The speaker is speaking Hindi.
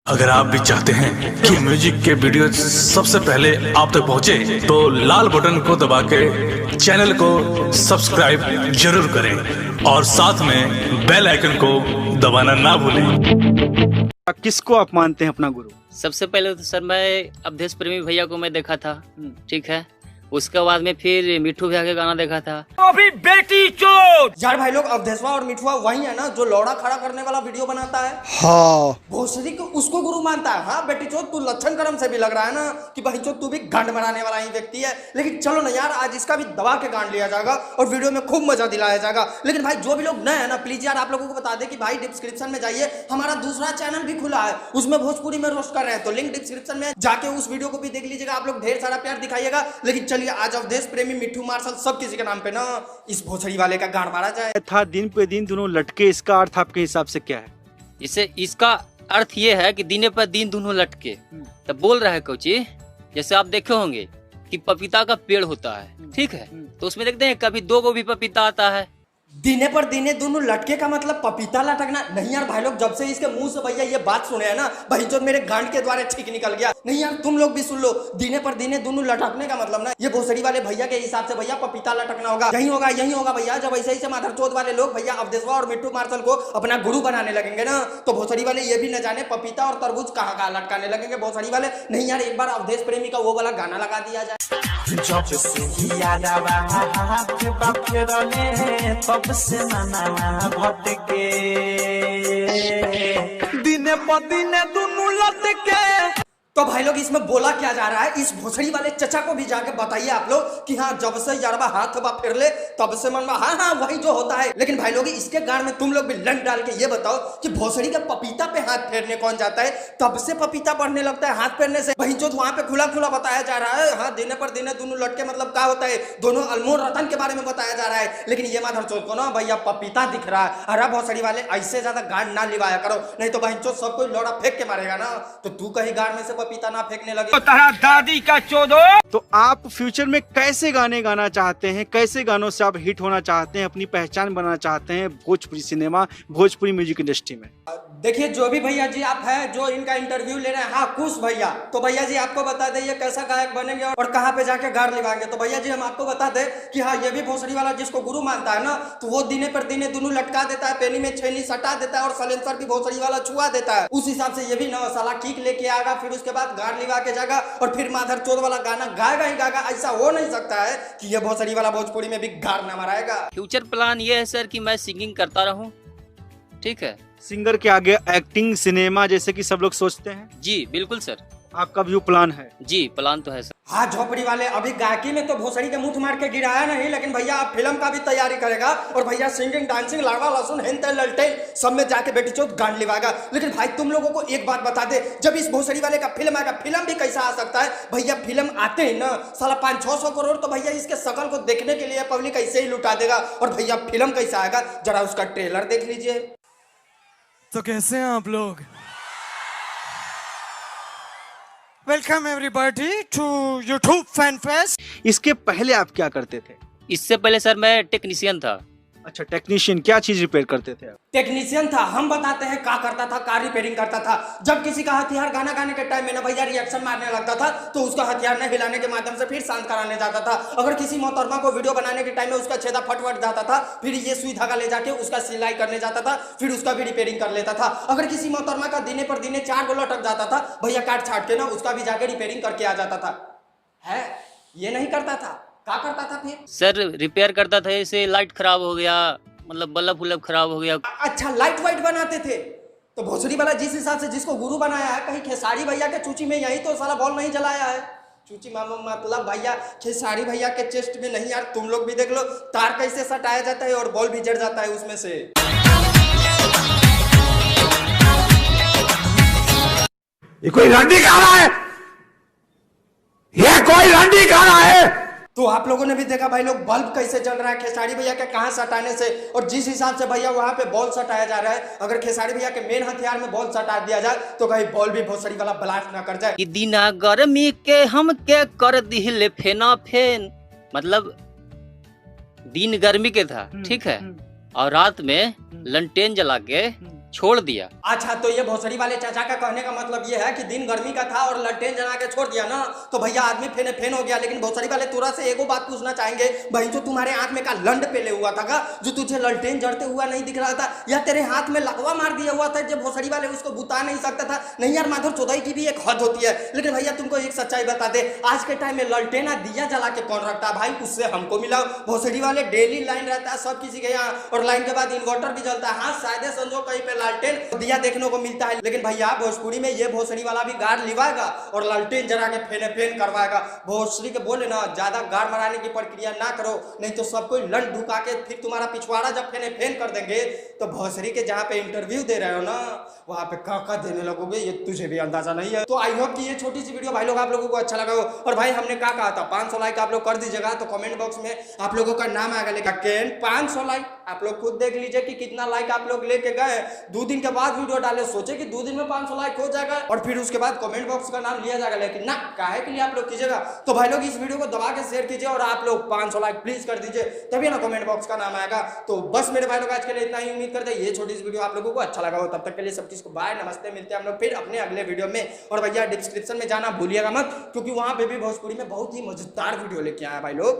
अगर आप भी चाहते हैं कि म्यूजिक के वीडियो सबसे पहले आप तक पहुंचे, तो लाल बटन को दबा के चैनल को सब्सक्राइब जरूर करें और साथ में बेल आइकन को दबाना ना भूलें। किसको आप मानते हैं अपना गुरु? सबसे पहले तो सर मैं अवधेश प्रेमी भैया को मैं देखा था, ठीक है। उसके बाद में फिर मिठू भैया के गाना देखा था। अभी बेटी चोट यार भाई लोग, अवधेशवा और मिठुआ वही है ना जो लौड़ा खड़ा करने वाला वीडियो बनाता है। हाँ, भोसड़ी को उसको गुरु मानता है। हाँ बेटी चोट, तू लक्षण कर्म से भी लग रहा है ना कि भाई चोट तू भी गांड बनाने वाला ही व्यक्ति है। लेकिन चलो ना यार, आज इसका भी दबा के गांड लिया जाएगा और वीडियो में खूब मजा दिलाया जाएगा। लेकिन भाई जो भी लोग नए हैं ना, प्लीज यार आप लोगों को बता दे कि भाई डिस्क्रिप्शन में जाइए, हमारा दूसरा चैनल भी खुला है, उसमें भोजपुरी में रोस्ट कर रहे हैं, तो लिंक डिस्क्रिप्शन में जाके उस वीडियो को भी देख लीजिएगा। आप लोग ढेर सारा प्यार दिखाइएगा। लेकिन चलिए आज अवधेश प्रेमी, मिठू मार्शल, सब किसी के नाम पे ना इस भोसड़ी वाले का गांड मारा जाए। था दिन पे दिन दोनों लटके, इसका अर्थ आपके हिसाब से क्या है? इसका अर्थ ये है कि दिन पर दिन दोनों लटके। तो बोल रहा है कोची, जैसे आप देखे होंगे कि पपीता का पेड़ होता है, ठीक है, तो उसमें देखते हैं कभी दो को भी पपीता आता है। दिने पर दिने दोनों लटके का मतलब पपीता लटकना नहीं यार भाई लोग। जब से इसके मुंह से भैया ये बात सुने है ना, भाई जो मेरे गांड के द्वारा ठीक निकल गया। नहीं यार तुम लोग भी सुन लो, दिने पर दिने दोनों लटकने का मतलब ना, ये भोसड़ी वाले भैया के हिसाब से भैया पपीता लटकना होगा, यही होगा भैया। जब ऐसे ही माधरचोद वाले लोग भैया अवधेशवा और मिठू मार्शल को अपना गुरु बनाने लगेंगे ना, तो भोसड़ी वाले ये भी न जाने पपीता और तरबूज कहाँ कहाँ लटकाने लगेंगे भोसड़ी वाले। नहीं यार, एक बार अवधेश प्रेमी का वो वाला गाना लगा दिया जाए। दिने प दिने दुनू लटके। तो भाई लोग इसमें बोला क्या जा रहा है, इस भोसड़ी वाले चचा को भी जाके बताइए आप लोग कि हाँ जब से यारबा हाथ बा फिर ले तब से मन हाँ वही जो होता है। लेकिन भाई लोग इसके गांड में तुम लोग भी लंड डाल के ये बताओ कि भोसड़ी का पपीता पे हाथ फेरने कौन जाता है? तब से पपीता बढ़ने लगता है हाथ फेरने से। वही जो वहां पे खुला खुला बताया जा रहा है। हाँ, दिने पर दिने दोनों लटके मतलब क्या होता है, दोनों अनमोल रतन के बारे में बताया जा रहा है। लेकिन ये माधरचोद को ना भैया पपीता दिख रहा है। अरे भोसड़ी वाले ऐसे ज्यादा गांड ना लिवाया करो, नहीं तो बहन चोद सब कोई लौड़ा फेंक के मारेगा ना, तो तू कहीं गांड में से पपीता ना फेंकने लगे। तारा दादी का चोदो। तो आप फ्यूचर में कैसे गाने गाना चाहते हैं? कैसे गानों से आप हिट होना चाहते हैं, अपनी पहचान बनाना चाहते हैं Bhojpuri cinema, Bhojpuri music industry में? देखिए जो भी भैया जी आप हैं जो इनका इंटरव्यू ले रहे हैं, हाँ कुश भैया, तो भैया जी आपको बता दें ये कैसा गायक बनेंगे और कहाँ पे जाके गार लिवाएंगे। तो भैया जी हम आपको बता दें कि हाँ ये भी भोसड़ी वाला जिसको गुरु मानता है ना, तो वो दिने पर दिने दोनों लटका देता है, पेनी में छेनी सटा देता है और सलेंसर भी भोसड़ी वाला छुआ देता है। उस हिसाब से ये भी ना साला किक लेके आएगा, फिर उसके बाद गार लिवा के जाएगा और फिर माधरचोद वाला गाना गाएगा ही गाएगा। ऐसा हो नहीं सकता है कि ये भोसड़ी वाला भोजपुरी में भी गार ना मराएगा। फ्यूचर प्लान ये है सर कि मैं सिंगिंग करता रहूं, ठीक है। सिंगर के आगे एक्टिंग, सिनेमा जैसे कि सब लोग सोचते हैं? जी बिल्कुल सर। आपका व्यू प्लान है? जी प्लान तो है सर। हाँ झोपड़ी वाले, अभी गायकी में तो भोसड़ी के मुंह मार के गिराया नहीं, लेकिन भैया आप फिल्म का भी तैयारी करेगा और भैया सिंगिंग, डांसिंग, लाड़वा लहसुन, हेंते ललटेन सब में जाके बेटी चोद गांड लिवाएगा। लेकिन भाई तुम लोगों को एक बात बता दे, जब इस भोसड़ी वाले का फिल्म आएगा, फिल्म भी कैसा आ सकता है भैया, फिल्म आते ही ना साला 500-600 करोड़ तो भैया इसके शकल को देखने के लिए पब्लिक ऐसे ही लुटा देगा। और भैया फिल्म कैसा आएगा जरा उसका ट्रेलर देख लीजिए। तो कैसे हैं आप लोग? Welcome everybody to YouTube fan fest. इसके पहले आप क्या करते थे? इससे पहले सर मैं टेक्नीशियन था। अच्छा, टेक्नीशियन, क्या चीज रिपेयर करते थे आप? टेक्नीशियन था। हम बताते हैं क्या करता था, कार रिपेयरिंग करता था। जब किसी का हथियार गाना गाने के टाइम में ना भैया रिएक्शन मारने लगता था, तो उसका हथियार ने हिलाने के माध्यम से फिर शांत कराने जाता था। अगर किसी मोहतरमा को वीडियो बनाने के टाइम में उसका छेदा फटवट जाता था, फिर ये सुई धागा ले जाके उसका सिलाई करने जाता था, फिर उसका भी रिपेयरिंग कर लेता था। अगर किसी मोहतरमा का दिने पर दिने 4 गो लटक जाता था, भैया काट छाट के ना उसका भी जाके रिपेयरिंग करके आ जाता था। है ये नहीं करता था, क्या करता था फिर? सर रिपेयर करता था, ऐसे लाइट खराब हो गया, मतलब बल्ब उल्ब खराब हो गया। अच्छा, लाइट वाइट बनाते थे। तो भोसड़ी वाला जिस हिसाब से जिसको गुरु बनाया है, कहीं खेसारी भैया के चूची में यही तो साला बॉल नहीं जलाया है। चूची मामा मतलब भैया खेसारी भैया के चेस्ट में नहीं यार, तुम लोग भी देख लो तार कैसे सटाया जाता है और बॉल भी जड़ जाता है उसमें से। ये कोई रंडी खा रहा है, ये कोई रंडी खा रहा है। तो आप लोगों ने भी देखा भाई लोग बल्ब कैसे जल रहा है खेसारी भैया के कहां सटाने से, और जिस हिसाब से भैया वहां पे बॉल सटाया जा रहा है, अगर खेसारी भैया के मेन हथियार में बॉल सटा दिया जाए तो कहीं बॉल भी भोसड़ी वाला ब्लास्ट ना कर जाए। कि दिना गर्मी के हम के कर दिले फेना फेन, मतलब दिन गर्मी के था, ठीक है, और रात में लंटेन जला के छोड़ दिया। अच्छा, तो ये भोसड़ी वाले चाचा का कहने का मतलब ये है कि दिन गर्मी का था और ललटेन जला के छोड़ दिया ना, तो भैया आदमी फेने फेन हो गया। लेकिन भोसड़ी वाले तुरा से एगो बात पूछना चाहेंगे, भाई जो तुम्हारे आंख में का लंड पेले हुआ था का, जो तुझे ललटेन जड़ते हुआ नहीं दिख रहा था, या तेरे हाथ में लकवा मार दिया हुआ था जो भोसड़ी वाले उसको बुता नहीं सकता था? नहीं यार, माधुर चौधरी की भी एक हद होती है। लेकिन भैया तुमको एक सच्चाई बता दे, आज के टाइम में ललटेना दिया जला के कौन रखता है भाई? उससे हमको मिला। भोसड़ी वाले डेली लाइन रहता है सब किसी के यहाँ, और लाइन के बाद इन्वर्टर भी जलता है। हाँ, शायद समझो कहीं पे लालटेन दिया देखने को मिलता है, लेकिन भैया भोजपुरी में ये भोसड़ी वाला भी गाड़ लिवाएगा और लालटेन जरा के फेने फेन करवाएगा। भोसड़ी के बोले ना, ज्यादा गाड़ मराने की प्रक्रिया ना करो, नहीं तो सब कोई लंड ढुका के फिर तुम्हारा पिछवाड़ा जब फेने फेन कर देंगे तो भोसड़ी के जहाँ पे इंटरव्यू दे रहे हो ना, वहाँ पे का देने लगोगे, ये तुझे भी अंदाजा नहीं है। तो आई होप कि ये छोटी सी वीडियो भाई लोग आप लोगों को अच्छा लगा हो। और भाई हमने क्या कहा था, 500 लाइक आप लोग कर दीजिएगा, तो कमेंट बॉक्स में आप लोगों का नाम आएगा। लेकिन 500 लाइक आप लोग खुद देख लीजिए कि कितना लाइक आप लोग लेके गए। 2 दिन के बाद वीडियो डाले, सोचे कि 2 दिन में 500 लाइक हो जाएगा और फिर उसके बाद कमेंट बॉक्स का नाम लिया जाएगा, लेकिन ना, काहे के लिए आप लोग कीजिएगा। तो भाई लोग इस वीडियो को दबा के शेयर कीजिए और आप लोग 500 लाइक प्लीज कर दीजिए, तभी ना कमेंट बॉक्स का नाम आएगा। तो बस मेरे भाई लोग आज के लिए इतना ही, उम्मीद करते हैं ये छोटी सी वीडियो आप लोगों को अच्छा लगा हो। तब तक के लिए सब चीज को बाय, नमस्ते, मिलते हैं हम लोग फिर अपने अगले वीडियो में। और भैया डिस्क्रिप्शन में जाना भूलिएगा मत, क्योंकि वहां पे भी भोजपुरी में बहुत ही मजेदार वीडियो लेके आया भाई लोग।